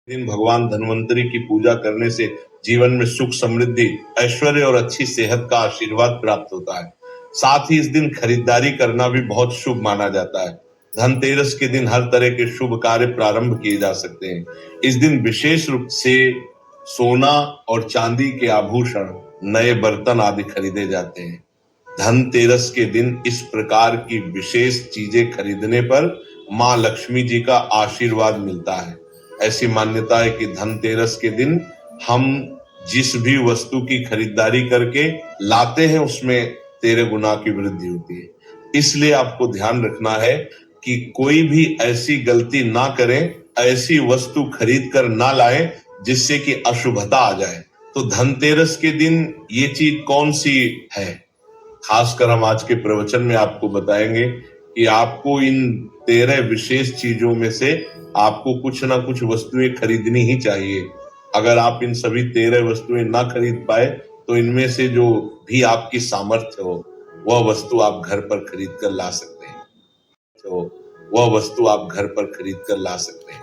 दिन भगवान धन्वंतरी की पूजा करने से जीवन में सुख समृद्धि ऐश्वर्य और अच्छी सेहत का आशीर्वाद प्राप्त होता है। साथ ही इस दिन खरीदारी करना भी बहुत शुभ माना जाता है। धनतेरस के दिन हर तरह के शुभ कार्य प्रारंभ किए जा सकते हैं। इस दिन विशेष रूप से सोना और चांदी के आभूषण, नए बर्तन आदि खरीदे जाते हैं। धनतेरस के दिन इस प्रकार की विशेष चीजें खरीदने पर मां लक्ष्मी जी का आशीर्वाद मिलता है। ऐसी मान्यता है कि धनतेरस के दिन हम जिस भी वस्तु की खरीदारी करके लाते हैं उसमें 13 गुना की वृद्धि होती है। इसलिए आपको ध्यान रखना है कि कोई भी ऐसी गलती ना करें, ऐसी वस्तु खरीद कर ना लाएं जिससे कि अशुभता आ जाए। तो धनतेरस के दिन ये चीज कौन सी है, खासकर हम आज के प्रवचन में आपको बताएंगे कि आपको इन 13 विशेष चीजों में से आपको कुछ ना कुछ वस्तुएं खरीदनी ही चाहिए। अगर आप इन सभी 13 वस्तुएं ना खरीद पाए तो इनमें से जो भी आपकी सामर्थ्य हो वह वस्तु आप घर पर खरीद कर ला सकते हैं। तो वह वस्तु आप घर पर खरीद कर ला सकते हैं।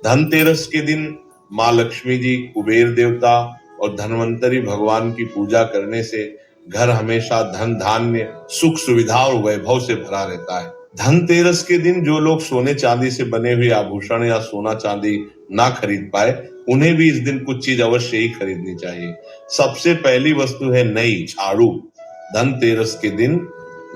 धनतेरस के दिन माँ लक्ष्मी जी, कुबेर देवता और धन्वंतरी भगवान की पूजा करने से घर हमेशा धन धान्य, सुख सुविधा और वैभव से भरा रहता है। धनतेरस के दिन जो लोग सोने चांदी से बने हुए आभूषण या सोना चांदी ना खरीद पाए, उन्हें भी इस दिन कुछ चीज अवश्य ही खरीदनी चाहिए। सबसे पहली वस्तु है नई झाड़ू। धनतेरस के दिन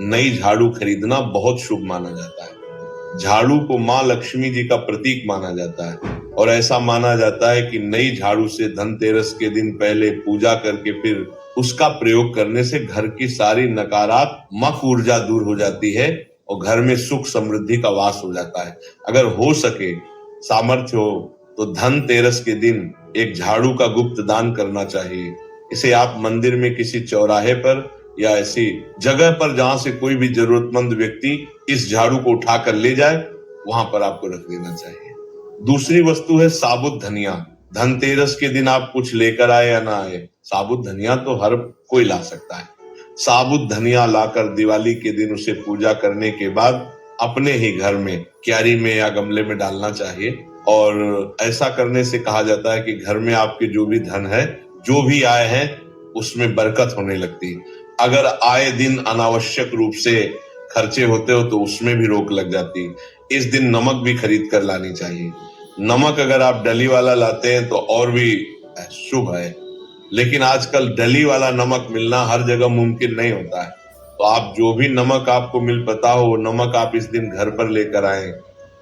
नई झाड़ू खरीदना बहुत शुभ माना जाता है। झाड़ू को माँ लक्ष्मी जी का प्रतीक माना जाता है और ऐसा माना जाता है कि नई झाड़ू से धनतेरस के दिन पहले पूजा करके फिर उसका प्रयोग करने से घर की सारी नकारात्मक ऊर्जा दूर हो जाती है और घर में सुख समृद्धि का वास हो जाता है। अगर हो सके, सामर्थ्य हो तो धनतेरस के दिन एक झाड़ू का गुप्त दान करना चाहिए। इसे आप मंदिर में किसी चौराहे पर या ऐसी जगह पर जहां से कोई भी जरूरतमंद व्यक्ति इस झाड़ू को उठाकर ले जाए, वहां पर आपको रख देना चाहिए। दूसरी वस्तु है साबुत धनिया। धनतेरस के दिन आप कुछ लेकर आए या ना आए, साबुत धनिया तो हर कोई ला सकता है। साबुत धनिया लाकर दिवाली के दिन उसे पूजा करने के बाद अपने ही घर में क्यारी में या गमले में डालना चाहिए और ऐसा करने से कहा जाता है कि घर में आपके जो भी धन है, जो भी आए हैं, उसमें बरकत होने लगती है। अगर आए दिन अनावश्यक रूप से खर्चे होते हो तो उसमें भी रोक लग जाती है। इस दिन नमक भी खरीद कर लानी चाहिए। नमक अगर आप डली वाला लाते हैं तो और भी शुभ है, लेकिन आजकल डली वाला नमक मिलना हर जगह मुमकिन नहीं होता है। तो आप जो भी नमक आपको मिल पाता हो वो नमक आप इस दिन घर पर लेकर आए।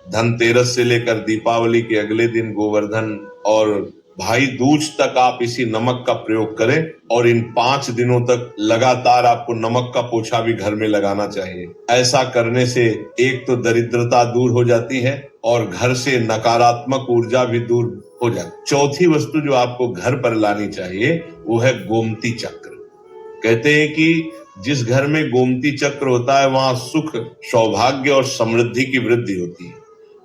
धनतेरस से लेकर दीपावली के अगले दिन गोवर्धन और भाई दूज तक आप इसी नमक का प्रयोग करें और इन 5 दिनों तक लगातार आपको नमक का पोछा भी घर में लगाना चाहिए। ऐसा करने से एक तो दरिद्रता दूर हो जाती है और घर से नकारात्मक ऊर्जा भी दूर हो जाती है। चौथी वस्तु जो आपको घर पर लानी चाहिए वो है गोमती चक्र। कहते हैं कि जिस घर में गोमती चक्र होता है वहां सुख, सौभाग्य और समृद्धि की वृद्धि होती है।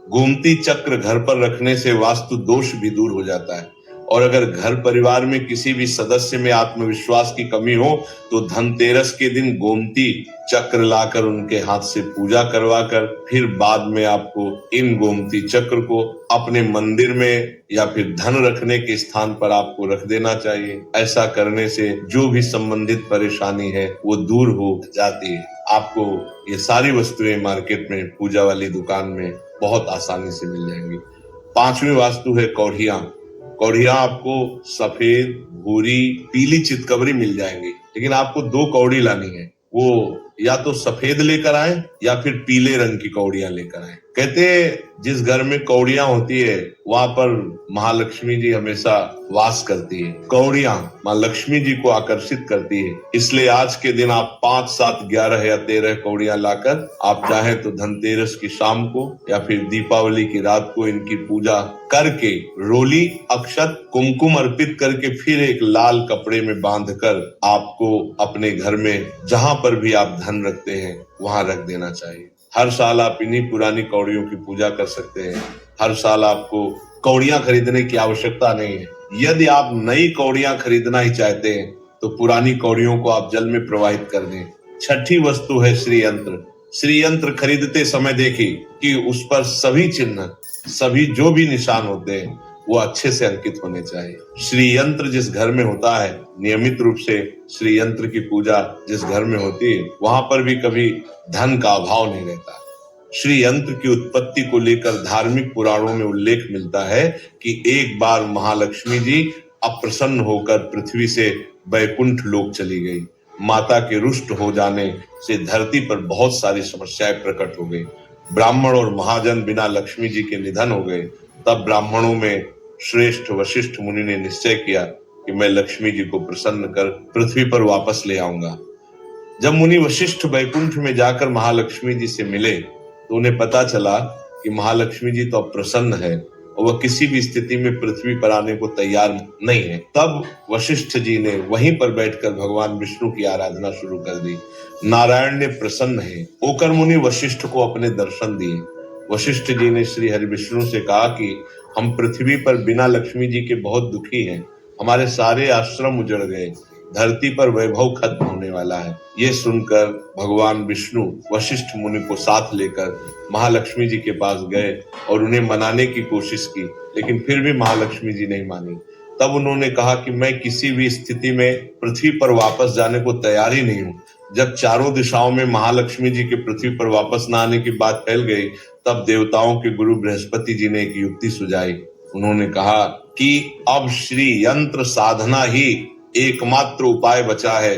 गोमती चक्र घर पर रखने से वास्तु दोष भी दूर हो जाता है और अगर घर परिवार में किसी भी सदस्य में आत्मविश्वास की कमी हो तो धनतेरस के दिन गोमती चक्र लाकर उनके हाथ से पूजा करवाकर फिर बाद में आपको इन गोमती चक्र को अपने मंदिर में या फिर धन रखने के स्थान पर आपको रख देना चाहिए। ऐसा करने से जो भी संबंधित परेशानी है वो दूर हो जाती है। आपको ये सारी वस्तुएं मार्केट में, पूजा वाली दुकान में बहुत आसानी से मिल जाएंगी। 5वीं वास्तु है कौड़ियां। कौड़ियां आपको सफेद, भूरी, पीली चितकबरी मिल जाएंगी, लेकिन आपको 2 कौड़ी लानी है। वो या तो सफेद लेकर आए या फिर पीले रंग की कौड़ियां लेकर आए। कहते हैं जिस घर में कौड़ियां होती है वहां पर महालक्ष्मी जी हमेशा वास करती है। कौड़ियां माँ लक्ष्मी जी को आकर्षित करती है, इसलिए आज के दिन आप 5, 7, 11 या 13 कौड़ियां लाकर आप चाहें तो धनतेरस की शाम को या फिर दीपावली की रात को इनकी पूजा करके रोली, अक्षत, कुमकुम अर्पित करके फिर एक लाल कपड़े में बांधकर आपको अपने घर में जहां पर भी आप धन रखते हैं वहां रख देना चाहिए। हर साल आप इन्हीं पुरानी कौड़ियों की पूजा कर सकते हैं। हर साल आपको कौड़ियां खरीदने की आवश्यकता नहीं है। यदि आप नई कौड़ियां खरीदना ही चाहते हैं तो पुरानी कौड़ियों को आप जल में प्रवाहित कर दें। छठी वस्तु है श्री यंत्र। श्री यंत्र खरीदते समय देखिए कि उस पर सभी चिन्ह, सभी जो भी निशान होते हैं वो अच्छे से अंकित होने चाहिए। श्री यंत्र जिस घर में होता है, नियमित रूप से श्री यंत्र की पूजा जिस घर में होती है, वहां पर भी कभी धन का अभाव नहीं रहता। श्री यंत्र की उत्पत्ति को लेकर धार्मिक पुराणों में उल्लेख मिलता है कि एक बार महालक्ष्मी जी अप्रसन्न होकर पृथ्वी से वैकुंठ लोक चली गई। माता के रुष्ट हो जाने से धरती पर बहुत सारी समस्याएं प्रकट हो गई। ब्राह्मण और महाजन बिना लक्ष्मी जी के निधन हो गए। तब ब्राह्मणों में श्रेष्ठ वशिष्ठ मुनि ने निश्चय किया कि मैं लक्ष्मी जी को प्रसन्न कर पृथ्वी पर वापस ले आऊंगा। जब मुनि वशिष्ठ वैकुंठ में जाकर महालक्ष्मी जी से मिले तो उन्हें पता चला कि महालक्ष्मी जी तो अब प्रसन्न है और वह किसी भी स्थिति में पृथ्वी पर आने को तैयार नहीं है। तब वशिष्ठ जी ने वहीं पर बैठकर भगवान विष्णु की आराधना शुरू कर दी। नारायण ने प्रसन्न है होकर मुनि वशिष्ठ को अपने दर्शन दिए। वशिष्ठ जी ने श्री हरि विष्णु से कहा कि हम पृथ्वी पर बिना लक्ष्मी जी के बहुत दुखी हैं। हमारे सारे आश्रम उजड़ गए, धरती पर वैभव खत्म होने वाला है। ये सुनकर भगवान विष्णु वशिष्ठ मुनि को साथ लेकर महालक्ष्मी जी के पास गए और उन्हें मनाने की कोशिश की, लेकिन फिर भी महालक्ष्मी जी नहीं मानी। तब उन्होंने कहा कि मैं किसी भी स्थिति में पृथ्वी पर वापस जाने को तैयार ही नहीं हूँ। जब चारों दिशाओं में महालक्ष्मी जी के पृथ्वी पर वापस न आने की बात फैल गई, तब देवताओं के गुरु बृहस्पति जी ने एक युक्ति सुझाई। उन्होंने कहा कि अब श्री यंत्र साधना ही एकमात्र उपाय बचा है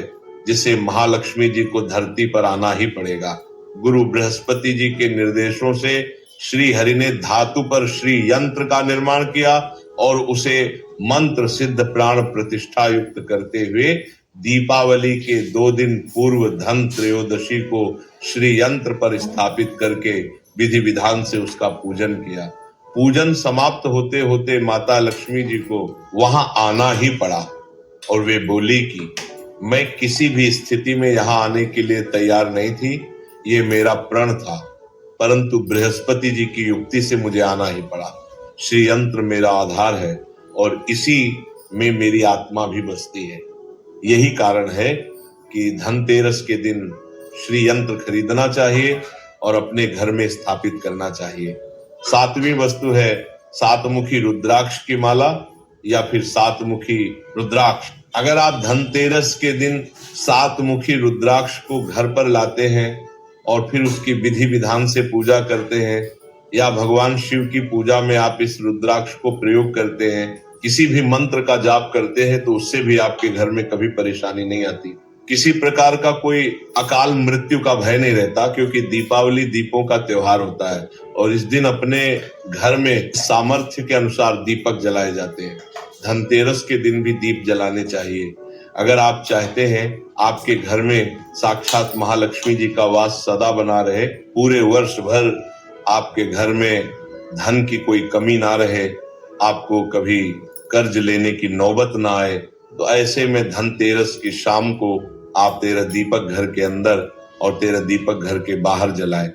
जिसे महालक्ष्मी जी को धरती पर आना ही पड़ेगा। गुरु बृहस्पति जी के निर्देशों से श्री हरि ने धातु पर श्री यंत्र का निर्माण किया और उसे मंत्र सिद्ध प्राण प्रतिष्ठा युक्त करते हुए दीपावली के 2 दिन पूर्व धन त्रयोदशी को श्री यंत्र पर स्थापित करके विधि विधान से उसका पूजन किया। पूजन समाप्त होते होते माता लक्ष्मी जी को वहां आना ही पड़ा और वे बोली कि मैं किसी भी स्थिति में यहाँ आने के लिए तैयार नहीं थी, ये मेरा प्रण था, परंतु बृहस्पति जी की युक्ति से मुझे आना ही पड़ा। श्री यंत्र मेरा आधार है और इसी में मेरी आत्मा भी बसती है। यही कारण है कि धनतेरस के दिन श्री यंत्र खरीदना चाहिए और अपने घर में स्थापित करना चाहिए। 7वीं वस्तु है 7 मुखी रुद्राक्ष की माला या फिर 7 मुखी रुद्राक्ष। अगर आप धनतेरस के दिन 7 मुखी रुद्राक्ष को घर पर लाते हैं और फिर उसकी विधि विधान से पूजा करते हैं या भगवान शिव की पूजा में आप इस रुद्राक्ष को प्रयोग करते हैं, किसी भी मंत्र का जाप करते हैं, तो उससे भी आपके घर में कभी परेशानी नहीं आती। किसी प्रकार का कोई अकाल मृत्यु का भय नहीं रहता, क्योंकि दीपावली दीपों का त्योहार होता है और इस दिन अपने घर में सामर्थ्य के अनुसार दीपक जलाए जाते हैं। धनतेरस के दिन भी दीप जलाने चाहिए। अगर आप चाहते हैं आपके घर में साक्षात महालक्ष्मी जी का वास सदा बना रहे, पूरे वर्ष भर आपके घर में धन की कोई कमी ना रहे, आपको कभी कर्ज लेने की नौबत ना आए, तो ऐसे में धनतेरस की शाम को आप 13 दीपक घर के अंदर और 13 दीपक घर के बाहर जलाएं।